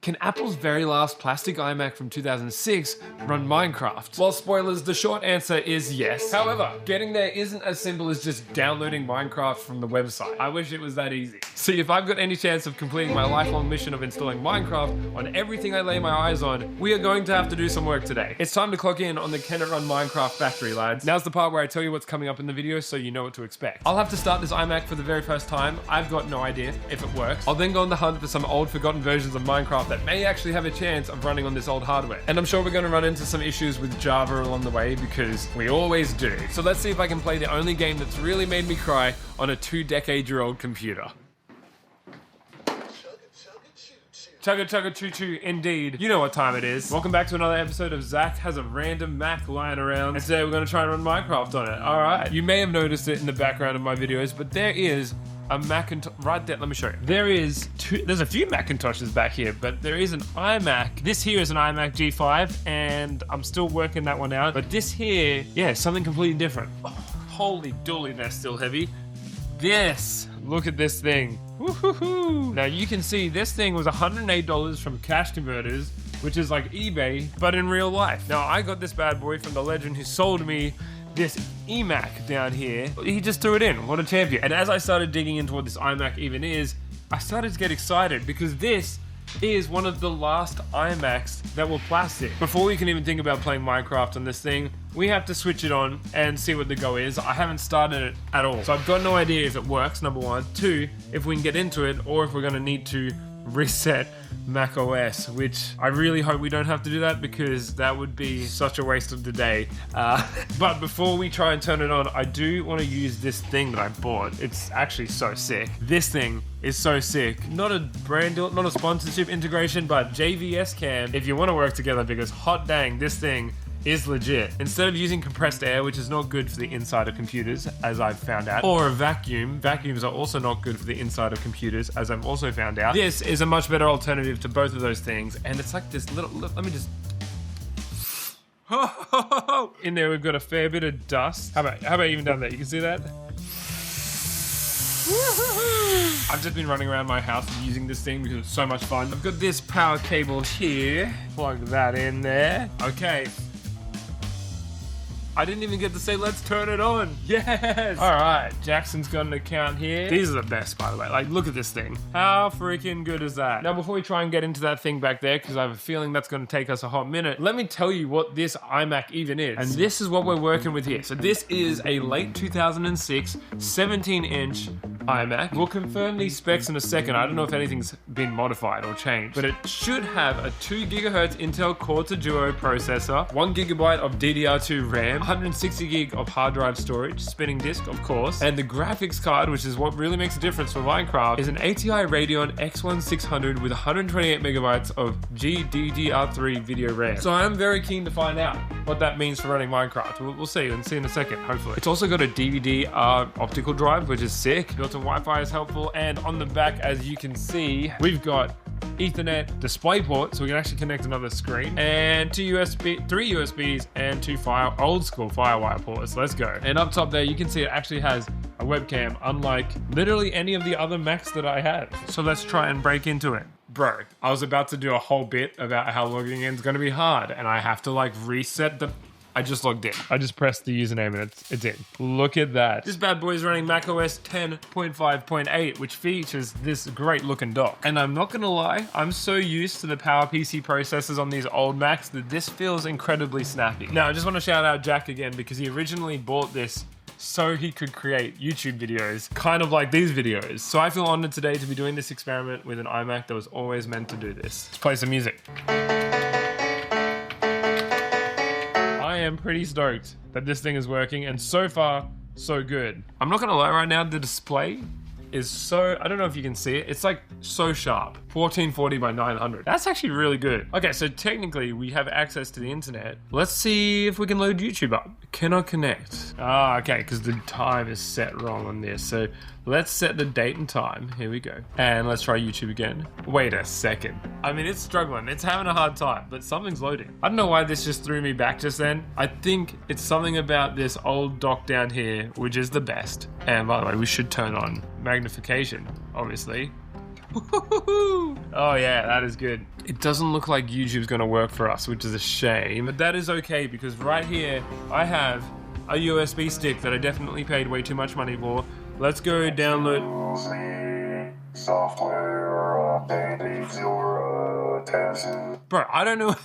Can Apple's very last plastic iMac from 2006 run Minecraft? Well, spoilers, the short answer is yes. However, getting there isn't as simple as just downloading Minecraft from the website. I wish it was that easy. See, if I've got any chance of completing my lifelong mission of installing Minecraft on everything I lay my eyes on, we are going to have to do some work today. It's time to clock in on the Can It Run Minecraft factory, lads. Now's the part where I tell you what's coming up in the video so you know what to expect. I'll have to start this iMac for the very first time. I've got no idea if it works. I'll then go on the hunt for some old forgotten versions of Minecraft that may actually have a chance of running on this old hardware. And I'm sure we're going to run into some issues with Java along the way because we always do. So let's see if I can play the only game that's really made me cry on a 2-decade-year-old computer. Chugga chugga choo choo, indeed. You know what time it is. Welcome back to another episode of Zach Has a Random Mac lying around. And today we're gonna try and run Minecraft on it. Alright. You may have noticed it in the background of my videos, but there is a Macintosh right there. Let me show you. There's a few Macintoshes back here, but there is an iMac. This here is an iMac G5, and I'm still working that one out. But this here, yeah, something completely different. Oh, holy dooly, they're still heavy. Look at this thing. Woohoo! Now you can see this thing was $108 from Cash Converters, which is like eBay, but in real life. Now I got this bad boy from the legend who sold me this iMac down here. He just threw it in. What a champion. And as I started digging into what this iMac even is, I started to get excited because this is one of the last iMacs that were plastic. Before we can even think about playing Minecraft on this thing, we have to switch it on and see what the go is. I haven't started it at all, so I've got no idea if it works, number one. Two, if we can get into it, or if we're gonna need to reset Mac OS, which I really hope we don't have to do that because that would be such a waste of the day. But before we try and turn it on, I do want to use this thing that I bought. It's actually so sick. This thing is so sick. Not a brand deal, not a sponsorship integration, but JVS Cam if you want to work together, because hot dang, this thing is legit. Instead of using compressed air, which is not good for the inside of computers, as I've found out, or a vacuum, vacuums are also not good for the inside of computers, as I've also found out. This is a much better alternative to both of those things, and it's like this little, let me just... In there we've got a fair bit of dust. How about even down there? You can see that? I've just been running around my house using this thing because it's so much fun. I've got this power cable here. Plug that in there. Okay. I didn't even get to say, let's turn it on. Yes. All right, Jackson's got an account here. These are the best, by the way. Like, look at this thing. How freaking good is that? Now, before we try and get into that thing back there, because I have a feeling that's going to take us a hot minute, let me tell you what this iMac even is. And this is what we're working with here. So this is a late 2006 17-inch iMac. We'll confirm these specs in a second. I don't know if anything's been modified or changed, but it should have a 2 GHz Intel Core 2 Duo processor, 1 GB of DDR2 RAM, 160 gig of hard drive storage, spinning disk, of course, and the graphics card, which is what really makes a difference for Minecraft, is an ATI Radeon X1600 with 128 megabytes of GDDR3 video RAM. So I'm very keen to find out what that means for running Minecraft. We'll see in a second, hopefully. It's also got a DVD optical drive, which is sick. Built-in Wi-Fi is helpful, and on the back, as you can see, we've got Ethernet DisplayPort, so we can actually connect another screen, and 3 USBs, and 2 old school FireWire ports. Let's go. And up top there, you can see it actually has a webcam, unlike literally any of the other Macs that I have. So let's try and break into it. Bro, I was about to do a whole bit about how logging in is going to be hard, and I have to like reset the... I just logged in. I just pressed the username and it's in. Look at that. This bad boy is running macOS 10.5.8, which features this great looking dock. And I'm not gonna lie, I'm so used to the PowerPC processors on these old Macs that this feels incredibly snappy. Now, I just want to shout out Jack again because he originally bought this so he could create YouTube videos, kind of like these videos. So I feel honored today to be doing this experiment with an iMac that was always meant to do this. Let's play some music. I am pretty stoked that this thing is working, and so far, so good. I'm not gonna lie, right now, the display is so, I don't know if you can see it, it's like so sharp. 1440 by 900. That's actually really good. Okay, so technically we have access to the internet. Let's see if we can load YouTube up. Cannot connect. Ah, okay, because the time is set wrong on this. So let's set the date and time. Here we go. And let's try YouTube again. Wait a second. I mean, it's struggling. It's having a hard time, but something's loading. I don't know why this just threw me back just then. I think it's something about this old dock down here, which is the best. And by the way, we should turn on magnification, obviously. Oh yeah, that is good. It doesn't look like YouTube's gonna work for us, which is a shame. But that is okay, because right here, I have a USB stick that I definitely paid way too much money for. Let's go download. Software update your attention. Bro, I don't know.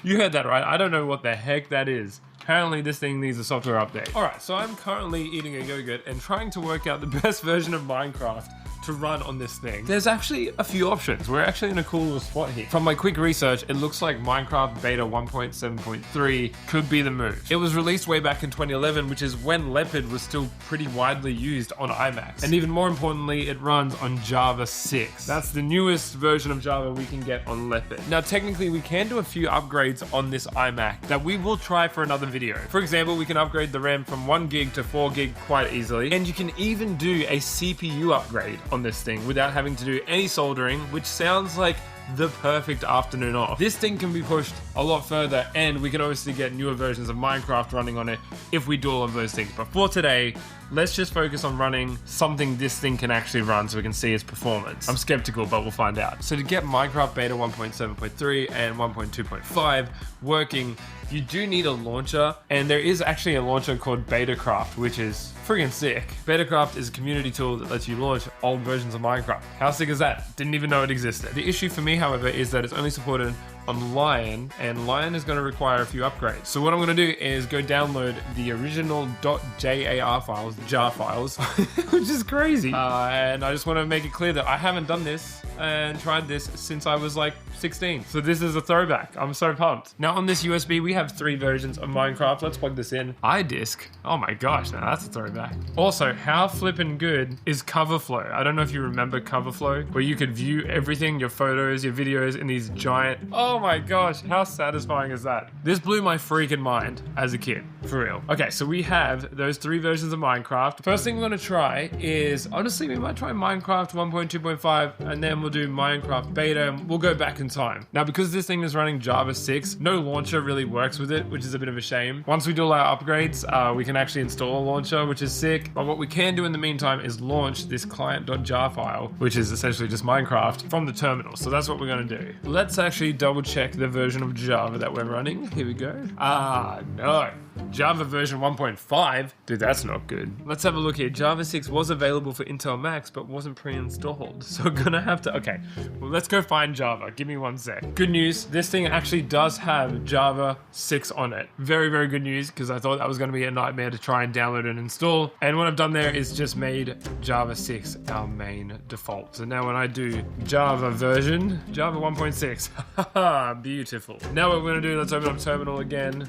You heard that right? I don't know what the heck that is. Apparently this thing needs a software update. Alright, so I'm currently eating a yogurt and trying to work out the best version of Minecraft to run on this thing. There's actually a few options. We're actually in a cool little spot here. From my quick research, it looks like Minecraft Beta 1.7.3 could be the move. It was released way back in 2011, which is when Leopard was still pretty widely used on iMacs. And even more importantly, it runs on Java 6. That's the newest version of Java we can get on Leopard. Now, technically, we can do a few upgrades on this iMac that we will try for another video. For example, we can upgrade the RAM from 1 gig to 4 gig quite easily. And you can even do a CPU upgrade on this thing without having to do any soldering, which sounds like the perfect afternoon off. This thing can be pushed a lot further, and we can obviously get newer versions of Minecraft running on it if we do all of those things. But for today, let's just focus on running something this thing can actually run so we can see its performance. I'm skeptical, but we'll find out. So to get Minecraft Beta 1.7.3 and 1.2.5 working, you do need a launcher, and there is actually a launcher called Betacraft, which is friggin' sick. Betacraft is a community tool that lets you launch old versions of Minecraft. How sick is that? Didn't even know it existed. The issue for me, however, is that it's only supported on Lion, and Lion is going to require a few upgrades. So what I'm going to do is go download the original .jar files, jar files, which is crazy. And I just want to make it clear that I haven't done this and tried this since I was like 16. So this is a throwback. I'm so pumped. Now on this USB, we have 3 versions of Minecraft. Let's plug this in. iDisk. Oh my gosh, now that's a throwback. Also, how flippin' good is CoverFlow? I don't know if you remember CoverFlow, where you could view everything, your photos, your videos in these giant, oh my gosh, how satisfying is that? This blew my freaking mind as a kid, for real. Okay, so we have those 3 versions of Minecraft. First thing we're gonna try is, honestly, we might try Minecraft 1.2.5, and then we'll do Minecraft Beta, and we'll go back in time. Now, because this thing is running Java 6, no launcher really works with it, which is a bit of a shame. Once we do all our upgrades, we can actually install a launcher, which is sick. But what we can do in the meantime is launch this client.jar file, which is essentially just Minecraft, from the terminal. So that's what we're gonna do. Let's actually double check the version of Java that we're running. Here we go. No. Java version 1.5? Dude, that's not good. Let's have a look here. Java 6 was available for Intel Macs, but wasn't pre-installed. So we're gonna have to, okay, well, let's go find Java. Give me 1 sec. Good news, this thing actually does have Java 6 on it. Very, very good news, because I thought that was gonna be a nightmare to try and download and install. And what I've done there is just made Java 6 our main default. So now when I do Java version, Java 1.6, haha, beautiful. Now what we're gonna do, let's open up terminal again.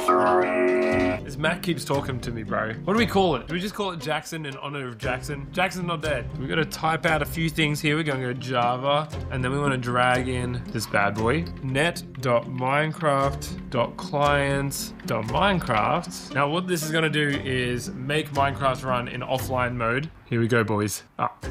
This Mac keeps talking to me, bro. What do we call it? Do we just call it Jackson in honor of Jackson? Jackson's not dead. We gotta type out a few things here. We're gonna go Java, and then we wanna drag in this bad boy. net.minecraft.client.minecraft. Now what this is gonna do is make Minecraft run in offline mode. Here we go, boys.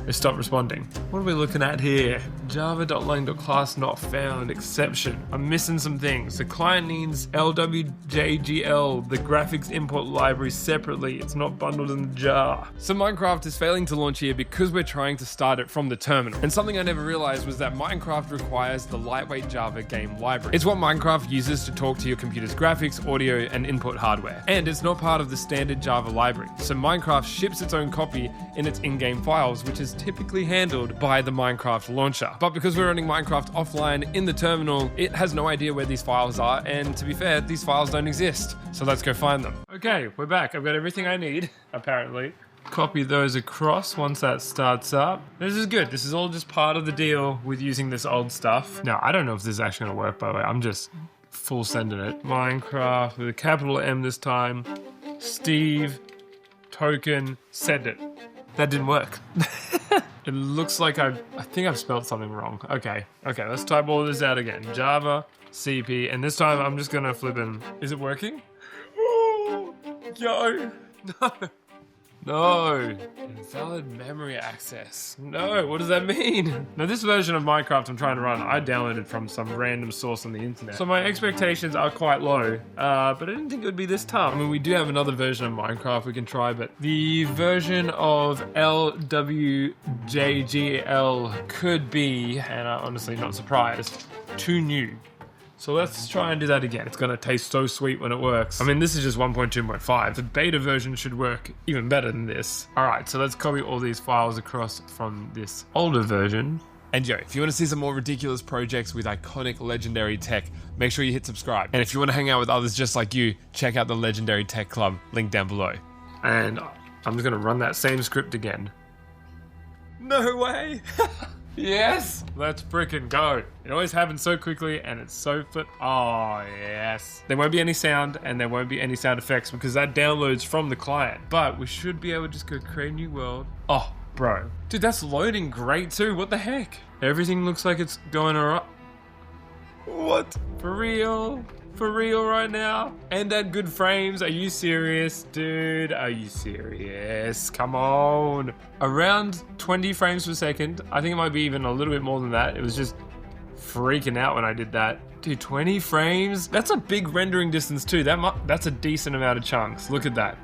It stopped responding. What are we looking at here? Java.lang.class not found, exception. I'm missing some things. The client needs LWJGL, the graphics input library separately. It's not bundled in the jar. So Minecraft is failing to launch here because we're trying to start it from the terminal. And something I never realized was that Minecraft requires the lightweight Java game library. It's what Minecraft uses to talk to your computer's graphics, audio, and input hardware. And it's not part of the standard Java library. So Minecraft ships its own copy in its in-game files, which is typically handled by the Minecraft launcher. But because we're running Minecraft offline in the terminal, it has no idea where these files are, and to be fair, these files don't exist. So let's go find them. Okay, we're back. I've got everything I need, apparently. Copy those across once that starts up. This is good. This is all just part of the deal with using this old stuff. Now, I don't know if this is actually gonna work, by the way. I'm just full sending it. Minecraft with a capital M this time. Steve, token, send it. That didn't work. It looks like I think I've spelled something wrong. Okay, let's type all this out again. Java, CP, and this time I'm just gonna flip in. Is it working? Oh, yo, no. No. Invalid memory access. No, what does that mean? Now this version of Minecraft I'm trying to run, I downloaded from some random source on the internet. So my expectations are quite low, but I didn't think it would be this tough. I mean, we do have another version of Minecraft we can try, but the version of LWJGL could be, and I'm honestly not surprised, too new. So let's try and do that again. It's gonna taste so sweet when it works. I mean, this is just 1.2.5. The beta version should work even better than this. All right, so let's copy all these files across from this older version. And yo, if you want to see some more ridiculous projects with iconic legendary tech, make sure you hit subscribe. And if you want to hang out with others just like you, check out the Legendary Tech Club, link down below. And I'm just gonna run that same script again. No way! Yes! Let's freaking go. It always happens so quickly and it's so oh yes. There won't be any sound and there won't be any sound effects because that downloads from the client. But we should be able to just go create a new world. Oh, bro. Dude, that's loading great too. What the heck? Everything looks like it's going alright. What? For real? For real right now? And at good frames? Are you serious? Dude, are you serious? Come on. Around 20 frames per second. I think it might be even a little bit more than that. It was just freaking out when I did that. Dude, 20 frames? That's a big rendering distance too. That's a decent amount of chunks. Look at that.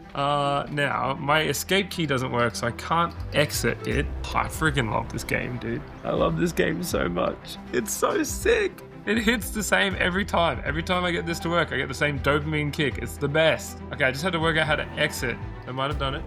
Now, my escape key doesn't work, so I can't exit it. I freaking love this game, dude. I love this game so much. It's so sick. It hits the same every time. Every time I get this to work, I get the same dopamine kick. It's the best. Okay, I just had to work out how to exit. I might have done it.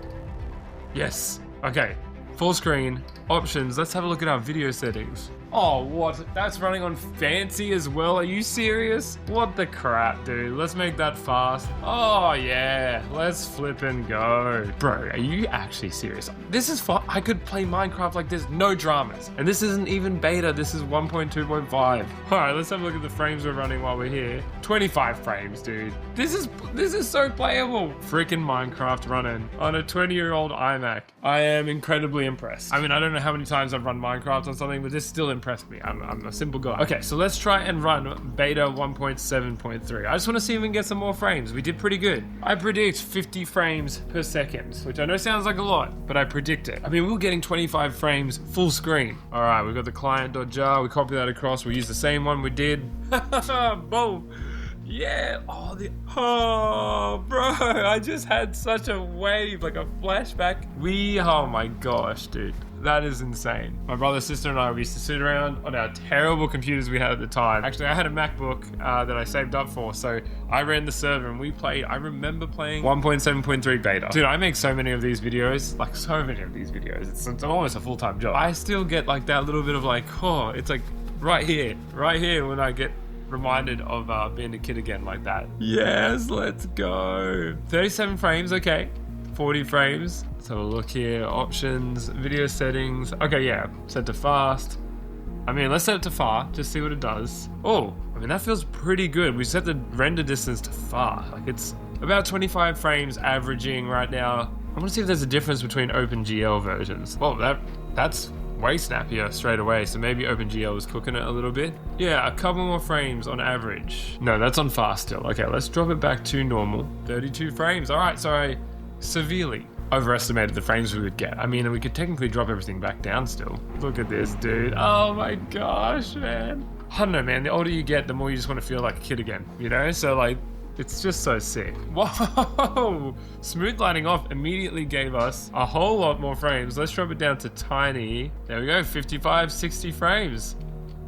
Yes. Okay. Full screen. Options. Let's have a look at our video settings. Oh, what? That's running on fancy as well? Are you serious? What the crap, dude? Let's make that fast. Oh, yeah. Let's flip and go. Bro, are you actually serious? This is fun. I could play Minecraft like this, no dramas. And this isn't even beta. This is 1.2.5. All right, let's have a look at the frames we're running while we're here. 25 frames, dude. This is so playable. Freaking Minecraft running on a 20-year-old iMac. I am incredibly impressed. I mean, I don't know how many times I've run Minecraft on something, but this still impressed me. I'm a simple guy. Okay, so let's try and run beta 1.7.3. I just want to see if we can get some more frames. We did pretty good. I predict 50 frames per second, which I know sounds like a lot, but I predict it. I mean, we were getting 25 frames full screen. All right, we've got the client.jar. We copy that across. We use the same one we did. Boom. Yeah. Oh, bro, I just had such a wave, like a flashback. Oh my gosh, dude. That is insane. My brother, sister, and I, we used to sit around on our terrible computers we had at the time. Actually, I had a MacBook that I saved up for, so I ran the server and we played. I remember playing 1.7.3 beta. Dude, I make so many of these videos, like so many of these videos. It's almost a full-time job. I still get like that little bit of like, oh, it's like right here when I get reminded of being a kid again like that. Yes, let's go. 37 frames, okay. 40 frames. Let's have a look here. Options, video settings. Okay, yeah, set to fast. I mean, let's set it to far, just see what it does. Oh, I mean, that feels pretty good. We set the render distance to far. Like it's about 25 frames averaging right now. I want to see if there's a difference between OpenGL versions. Well, that's way snappier straight away, so maybe OpenGL is cooking it a little bit. Yeah, a couple more frames on average. No, that's on fast still. Okay, let's drop it back to normal. 32 frames. All right, so I severely overestimated the frames we would get. I mean, we could technically drop everything back down still. Look at this, dude. Oh my gosh, man. I don't know, man. The older you get, the more you just want to feel like a kid again, you know? So like, it's just so sick. Whoa! Smooth lighting off immediately gave us a whole lot more frames. Let's drop it down to tiny. There we go, 55, 60 frames.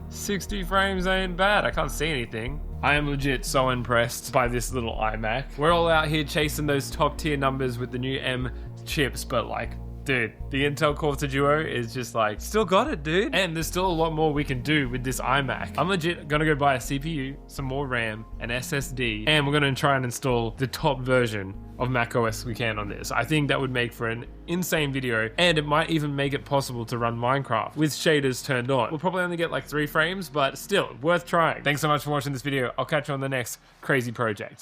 60 frames ain't bad. I can't see anything. I am legit so impressed by this little iMac. We're all out here chasing those top tier numbers with the new M chips, but like, dude, the Intel Core Duo is just like, still got it, dude. And there's still a lot more we can do with this iMac. I'm legit gonna go buy a CPU, some more RAM, an SSD, and we're gonna try and install the top version of macOS we can on this. I think that would make for an insane video, and it might even make it possible to run Minecraft with shaders turned on. We'll probably only get like 3 frames, but still, worth trying. Thanks so much for watching this video. I'll catch you on the next crazy project.